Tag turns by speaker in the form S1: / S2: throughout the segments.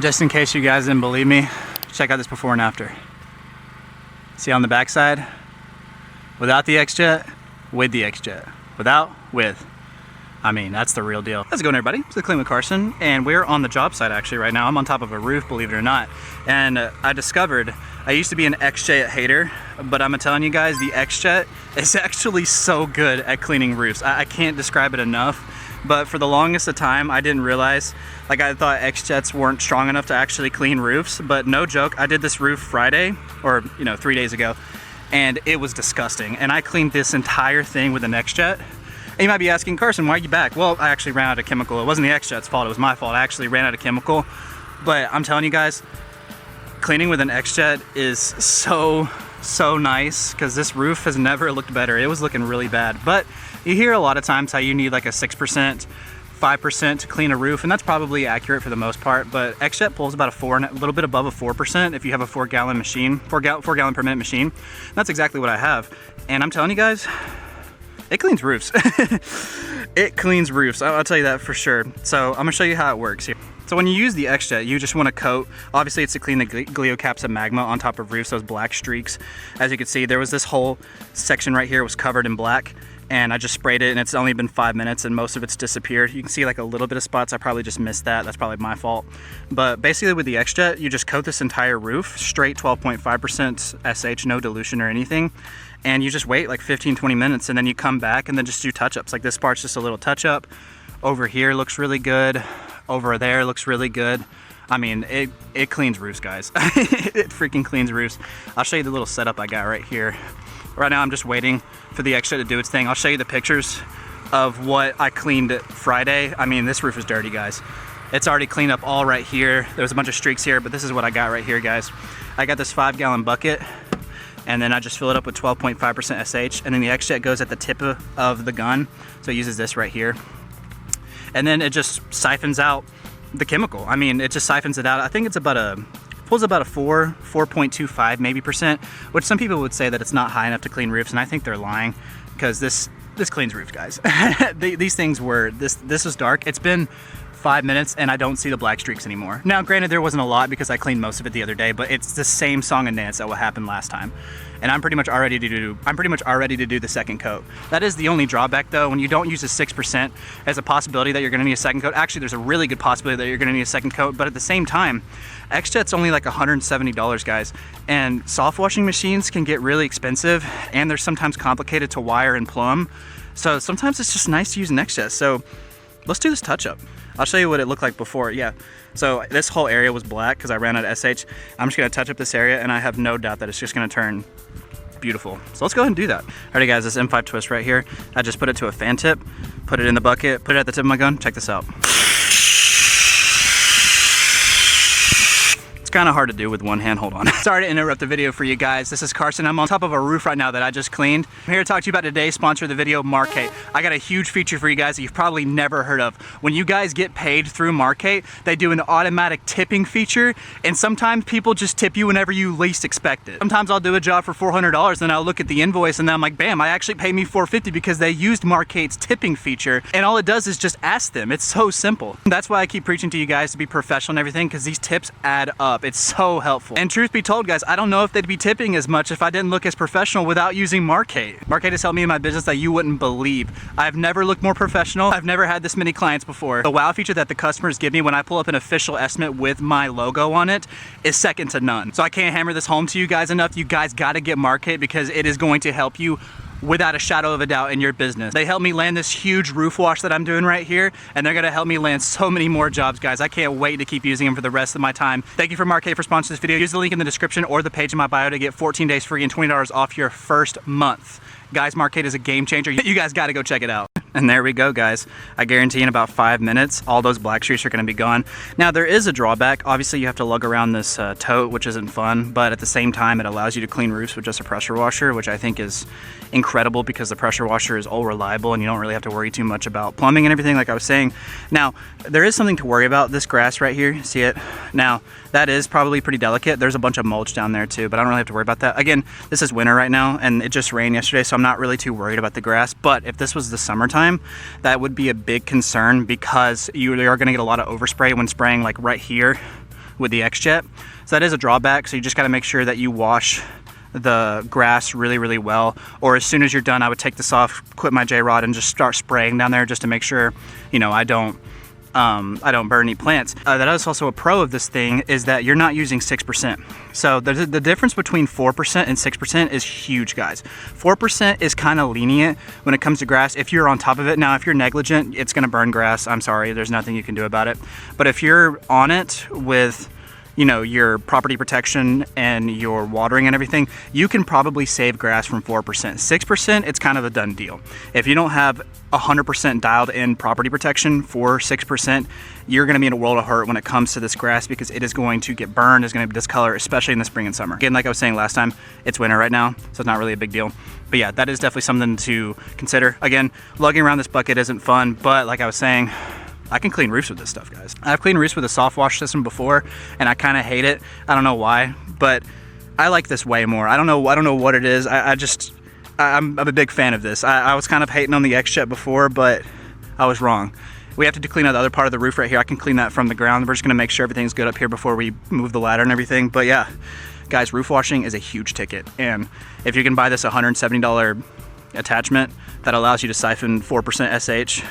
S1: Just in case you guys didn't believe me, check out this before and after. See on the back side? Without the XJet, with the XJet. Without, with. I mean, that's the real deal. How's it going, everybody? It's Clean with Carson, and we're on the job site actually right now. I'm on top of a roof, believe it or not. And I discovered, I used to be an XJet hater, but I'm telling you guys, the XJet is actually so good at cleaning roofs. I can't describe it enough. But for the longest of time, I didn't realize, like I thought XJets weren't strong enough to actually clean roofs, but no joke, I did this roof Friday, or 3 days ago, and it was disgusting. And I cleaned this entire thing with an XJet. And you might be asking, Carson, why are you back? Well, I actually ran out of chemical. It wasn't the XJet's fault, it was my fault. I actually ran out of chemical. But I'm telling you guys, cleaning with an XJet is so nice, because this roof has never looked better. It was looking really bad. But you hear a lot of times how you need like a 6%, 5% to clean a roof, and that's probably accurate for the most part, but XJet pulls about a little bit above a 4% if you have a 4 gallon machine, 4 gallon per minute machine. And that's exactly what I have. And I'm telling you guys, it cleans roofs. It cleans roofs, I'll tell you that for sure. So I'm gonna show you how it works here. So when you use the XJet, you just want to coat, obviously it's to clean the gliocaps of magma on top of roofs, those black streaks. As you can see, there was this whole section right here was covered in black, and I just sprayed it, and it's only been 5 minutes and most of it's disappeared. You can see like a little bit of spots. I probably just missed that. That's probably my fault. But basically with the XJet, you just coat this entire roof, straight 12.5% SH, no dilution or anything. And you just wait like 15-20 minutes, and then you come back and then just do touch-ups. Like this part's just a little touch-up. Over here looks really good. Over there looks really good. I mean, it cleans roofs, guys. It freaking cleans roofs. I'll show you the little setup I got right here. Right now I'm just waiting for the XJet to do its thing. I'll show you the pictures of what I cleaned Friday. I mean, this roof is dirty, guys. It's already cleaned up all right here. There was a bunch of streaks here, but this is what I got right here, guys. I got this 5 gallon bucket, and then I just fill it up with 12.5% SH, and then the XJet goes at the tip of the gun. So it uses this right here. And then it just siphons out the chemical. I mean, it just siphons it out. I think it's about pulls about a 4.25 maybe percent, which some people would say that it's not high enough to clean roofs, and I think they're lying, because this cleans roofs, guys. These things were, this was dark. It's been 5 minutes and I don't see the black streaks anymore. Now, granted, there wasn't a lot because I cleaned most of it the other day, but it's the same song and dance that what happened last time. And I'm pretty much all ready to do the second coat. That is the only drawback though, when you don't use a 6% as a possibility that you're gonna need a second coat. Actually, there's a really good possibility that you're gonna need a second coat, but at the same time, XJet's only like $170, guys. And soft washing machines can get really expensive, and they're sometimes complicated to wire and plumb. So sometimes it's just nice to use an XJet. So let's do this touch up. I'll show you what it looked like before. Yeah, so this whole area was black because I ran out of SH. I'm just gonna touch up this area, and I have no doubt that it's just gonna turn beautiful. So let's go ahead and do that. Alrighty guys, this M5 twist right here, I just put it to a fan tip, put it in the bucket, put it at the tip of my gun. Check this out. Kind of hard to do with one hand. Hold on. Sorry to interrupt the video for you guys. This is Carson. I'm on top of a roof right now that I just cleaned. I'm here to talk to you about today's sponsor of the video, Markate. I got a huge feature for you guys that you've probably never heard of. When you guys get paid through Markate, they do an automatic tipping feature, and sometimes people just tip you whenever you least expect it. Sometimes I'll do a job for $400, and I'll look at the invoice, and then I'm like, bam, I actually paid me $450 because they used Markate's tipping feature, and all it does is just ask them. It's so simple. That's why I keep preaching to you guys to be professional and everything, because these tips add up. It's so helpful. And truth be told, guys, I don't know if they'd be tipping as much if I didn't look as professional without using Markate. Markate has helped me in my business that you wouldn't believe. I've never looked more professional. I've never had this many clients before. The wow feature that the customers give me when I pull up an official estimate with my logo on it is second to none. So I can't hammer this home to you guys enough. You guys got to get Markate, because it is going to help you without a shadow of a doubt in your business. They helped me land this huge roof wash that I'm doing right here, and they're gonna help me land so many more jobs, guys. I can't wait to keep using them for the rest of my time. Thank you for Markate for sponsoring this video. Use the link in the description or the page in my bio to get 14 days free and $20 off your first month. Guys, Markate is a game changer. You guys gotta go check it out. And there we go, guys. I guarantee in about 5 minutes, all those black streaks are gonna be gone. Now, there is a drawback. Obviously, you have to lug around this tote, which isn't fun, but at the same time, it allows you to clean roofs with just a pressure washer, which I think is incredible, because the pressure washer is all reliable and you don't really have to worry too much about plumbing and everything, like I was saying. Now, there is something to worry about. This grass right here, see it? Now, that is probably pretty delicate. There's a bunch of mulch down there too, but I don't really have to worry about that. Again, this is winter right now, and it just rained yesterday, so I'm not really too worried about the grass. But if this was the summertime, that would be a big concern, because you are gonna get a lot of overspray when spraying like right here with the XJet. So that is a drawback. So you just got to make sure that you wash the grass really, really well. Or as soon as you're done, I would take this off, quit my J-rod, and just start spraying down there just to make sure, you know, I don't burn any plants. That is also a pro of this thing, is that you're not using 6%. So the difference between 4% and 6% is huge, guys. 4% is kind of lenient when it comes to grass if you're on top of it. Now, if you're negligent, it's gonna burn grass. I'm sorry, there's nothing you can do about it. But if you're on it with, you know, your property protection and your watering and everything, you can probably save grass from 4%. 6%, it's kind of a done deal. If you don't have 100% dialed in property protection for 6%, you're gonna be in a world of hurt when it comes to this grass, because it is going to get burned, it's gonna be discolor, especially in the spring and summer. Again, like I was saying last time, it's winter right now, so it's not really a big deal. But yeah, that is definitely something to consider. Again, lugging around this bucket isn't fun, but like I was saying, I can clean roofs with this stuff, guys. I've cleaned roofs with a soft wash system before, and I kind of hate it. I don't know why, but I like this way more. I don't know what it is. I'm a big fan of this. I was kind of hating on the XJet before, but I was wrong. We have to clean out the other part of the roof right here. I can clean that from the ground. We're just gonna make sure everything's good up here before we move the ladder and everything. But yeah, guys, roof washing is a huge ticket. And if you can buy this $170 attachment that allows you to siphon 4% SH,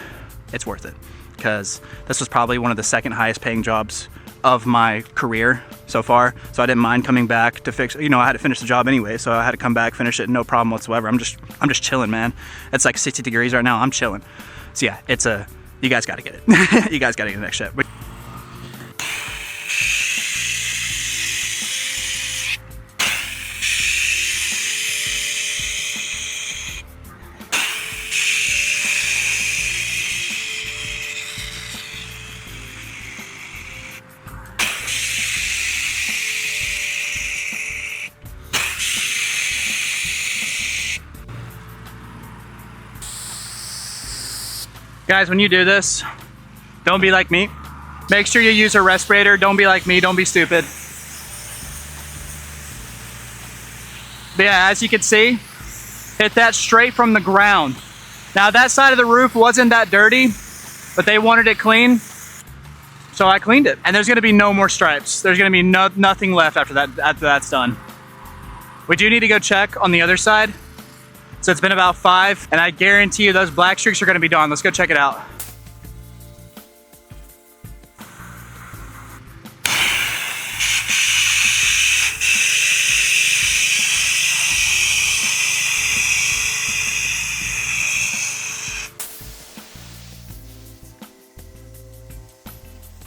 S1: it's worth it. Because this was probably one of the second highest paying jobs of my career so far. So I didn't mind coming back to fix, you know, I had to finish the job anyway, so I had to come back, finish it, no problem whatsoever. I'm just chilling, man. It's like 60 degrees right now, I'm chilling. So yeah, you guys gotta get it. You guys gotta get the XJet. Guys, when you do this, don't be like me. Make sure you use a respirator. Don't be like me, don't be stupid. But yeah, as you can see, hit that straight from the ground. Now that side of the roof wasn't that dirty, but they wanted it clean, so I cleaned it. And there's gonna be no more stripes. There's gonna be nothing left after that's done. We do need to go check on the other side. So it's been about 5, and I guarantee you those black streaks are gonna be gone. Let's go check it out.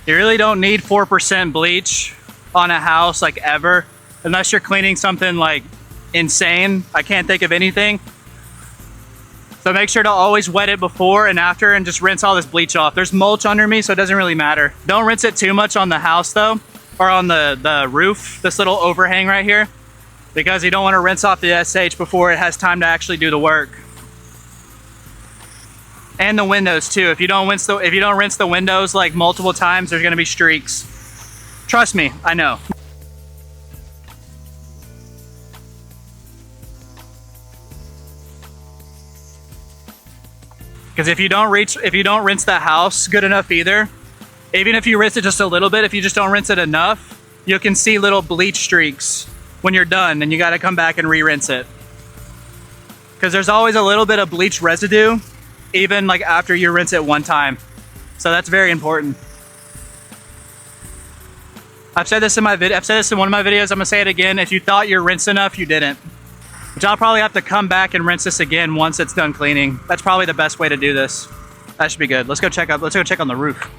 S1: You really don't need 4% bleach on a house, like, ever, unless you're cleaning something like insane. I can't think of anything. So make sure to always wet it before and after, and just rinse all this bleach off. There's mulch under me, so it doesn't really matter. Don't rinse it too much on the house though, or on the roof, this little overhang right here, because you don't want to rinse off the SH before it has time to actually do the work. And the windows too. If you don't rinse the windows like multiple times, there's gonna be streaks. Trust me, I know. Because if you don't rinse the house good enough either, even if you rinse it just a little bit, if you just don't rinse it enough, you can see little bleach streaks when you're done, and you got to come back and re-rinse it. Because there's always a little bit of bleach residue, even like after you rinse it one time. So that's very important. I've said this in one of my videos. I'm gonna say it again. If you thought you're rinsed enough, you didn't. Which I'll probably have to come back and rinse this again once it's done cleaning. That's probably the best way to do this. That should be good. Let's go check on the roof.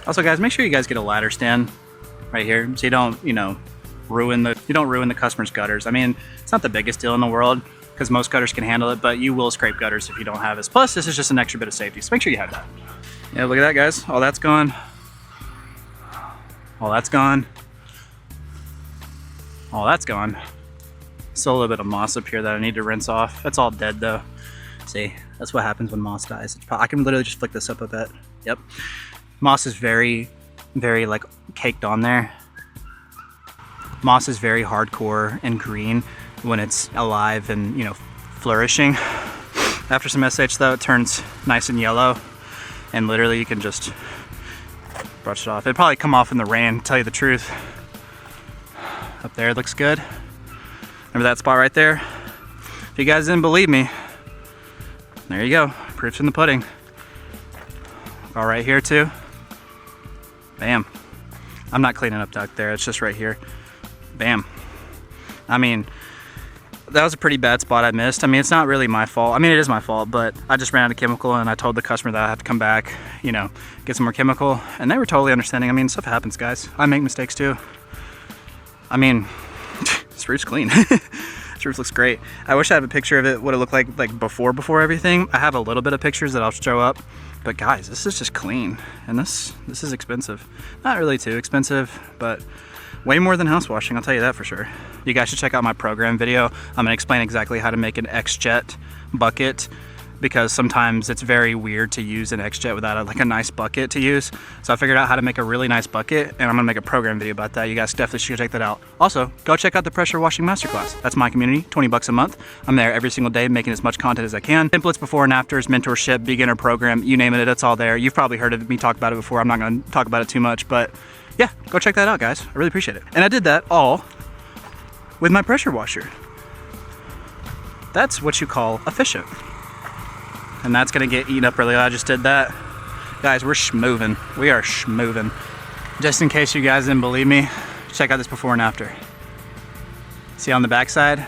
S1: Also, guys, make sure you guys get a ladder stand right here, so you don't, you know, ruin the customer's gutters. I mean, it's not the biggest deal in the world, because most gutters can handle it, but you will scrape gutters if you don't have this. Plus, this is just an extra bit of safety, so make sure you have that. Yeah, look at that, guys. All that's gone. All that's gone. All that's gone. Still a little bit of moss up here that I need to rinse off. That's all dead though. See, that's what happens when moss dies. I can literally just flick this up a bit. Yep. Moss is very, very like caked on there. Moss is very hardcore and green when it's alive and, you know, flourishing. After some SH though, it turns nice and yellow, and literally you can just Brushed it off. It'd probably come off in the rain, to tell you the truth. Up there, it looks good. Remember that spot right there? If you guys didn't believe me, there you go. Proof's in the pudding. All right here too. Bam. I'm not cleaning up back there. It's just right here. Bam. I mean, that was a pretty bad spot I missed. I mean, it's not really my fault. I mean, it is my fault, but I just ran out of chemical and I told the customer that I have to come back, you know, get some more chemical, and they were totally understanding. I mean, stuff happens, guys. I make mistakes too. I mean, this roof's clean. This roof looks great. I wish I had a picture of it, what it looked like before everything. I have a little bit of pictures that I'll show up, but guys, this is just clean, and this is expensive. Not really too expensive, but way more than house washing, I'll tell you that for sure. You guys should check out my program video. I'm gonna explain exactly how to make an XJet bucket, because sometimes it's very weird to use an XJet without like a nice bucket to use. So I figured out how to make a really nice bucket, and I'm gonna make a program video about that. You guys definitely should check that out. Also, go check out the pressure washing masterclass. That's my community, 20 bucks a month. I'm there every single day making as much content as I can. Templates, before and afters, mentorship, beginner program, you name it, it's all there. You've probably heard of me talk about it before. I'm not gonna talk about it too much, but yeah, go check that out, guys. I really appreciate it. And I did that all with my pressure washer. That's what you call efficient. And that's gonna get eaten up really. I just did that. Guys, we're schmoving. We are schmoving. Just in case you guys didn't believe me, check out this before and after. See on the backside?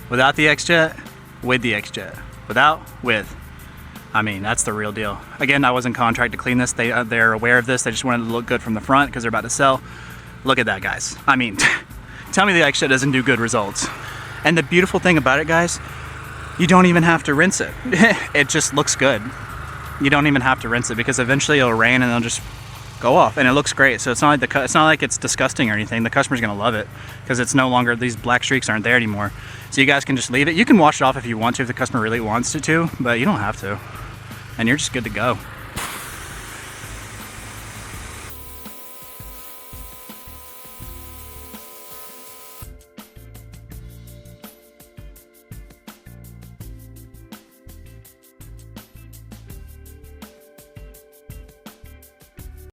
S1: Without the XJet, with the XJet. Without, with. I mean, that's the real deal. Again, I was in contract to clean this. They're aware of this. They just wanted it to look good from the front because they're about to sell. Look at that, guys. I mean, tell me the XJet doesn't do good results. And the beautiful thing about it, guys, you don't even have to rinse it. It just looks good. You don't even have to rinse it because eventually it'll rain and it'll just go off, and it looks great. So it's not like it's disgusting or anything. The customer's gonna love it because it's no longer, these black streaks aren't there anymore. So you guys can just leave it. You can wash it off if you want to, if the customer really wants it to, but you don't have to. And you're just good to go.